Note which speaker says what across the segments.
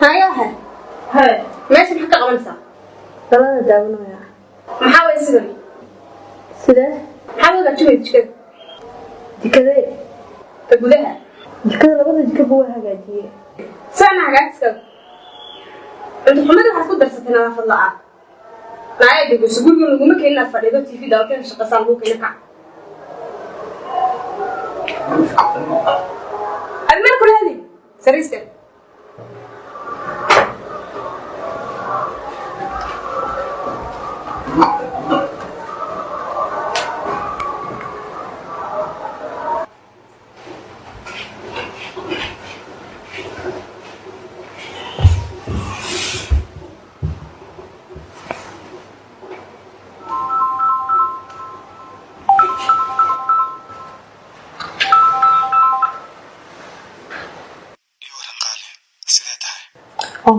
Speaker 1: هاي ماشي محكا قبلسا
Speaker 2: لا داونا يا
Speaker 1: محاوي سيدي
Speaker 2: سيده
Speaker 1: محاوي بتشوي جكد
Speaker 2: جكده
Speaker 1: تقولها
Speaker 2: جكده labada jikab waa hagaajiyay
Speaker 1: سانا hagaajisay inta xumada waxa ku darsatay nadaafad la'aan naayay digu suguulka laguma keenna fadhido TV dawlkan shaqasan lagu keenay ka almar kulali sariiska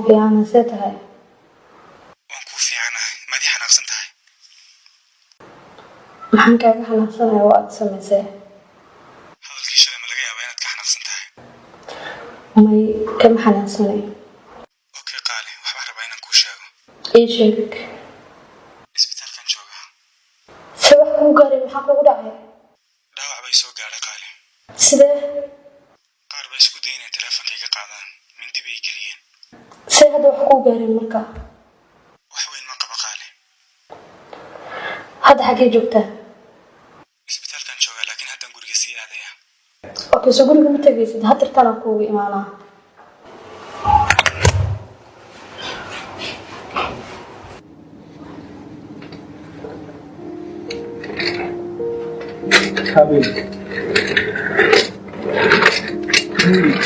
Speaker 2: في أنا سيتها
Speaker 3: وانكو في أنا ما دي حناقصن تاعي
Speaker 2: maxaan kaaga xanaaqsanaya waa aad samaysay
Speaker 3: hadalkii shalay ma laga yaabaa inaad ka xanaaqsan tahay
Speaker 2: may kama xanaaqsanay
Speaker 3: okay qaali waxba rabaa inaan kuu sheego
Speaker 2: ii sheeg
Speaker 3: isbitaalkan jooga
Speaker 2: si wax kuu gaaray maxaa kugu dhacay
Speaker 3: dhaawac bay soo gaadhay qaali
Speaker 2: sidee
Speaker 3: qaar bay isku daynayaan teleefankayga qaadaan mindi bay geliyeen
Speaker 2: si hadda wax kuu gaaray marka
Speaker 3: wax weyn ma qaba qaali
Speaker 2: hadda xaggee joogtaa
Speaker 3: isbitaalkan jooga laakiin haddaan guriga sii aadaya
Speaker 2: okay so guriga ma tagaysid hadirtaan aan kuugu imaanaa
Speaker 4: حبيبي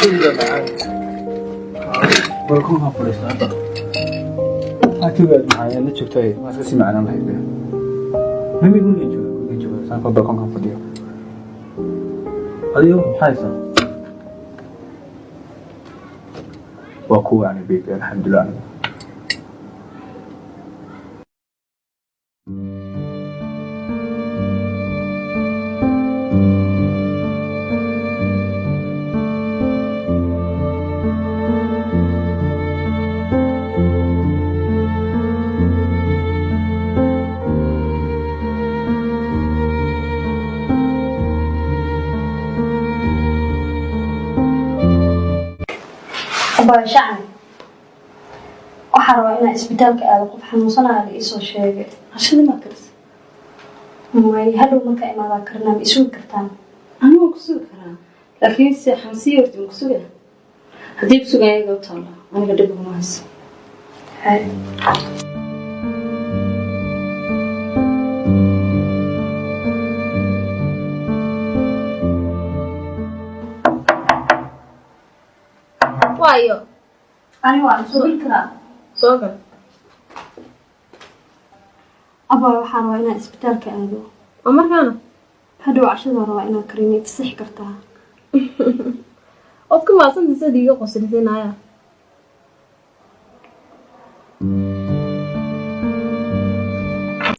Speaker 4: كل معاك بركوها بوليس هذا هتقعد معايا لا تشوفتي ما تسمع معنا ما هي هم يقول لي شو سان بركوها فديو اليوم حايسه وكو يعني بيك الحمد لله
Speaker 2: shacni waxaa rabaa inaa isbitaalka aado qof xanuunsanaya la iisoo sheegay hashada ma karis may hadhow markaa imaadaa karnaa ma isugi kartaan
Speaker 5: anigu ku sugi karaa laakiin si xamsiyo horta ma ku sugaa haddii ku sugan ayaga u taalla aniga dhib uma hayso
Speaker 1: waayo
Speaker 2: ani waan soo bil karaa
Speaker 1: soo gal
Speaker 2: abaa waxaa rabaa inaan isbitaalka aado
Speaker 1: oo markaana
Speaker 2: hadhow cashada rabaa inaan karimiyo fasixi kartaa
Speaker 1: ood ku maasanta sida iga qoslisinaya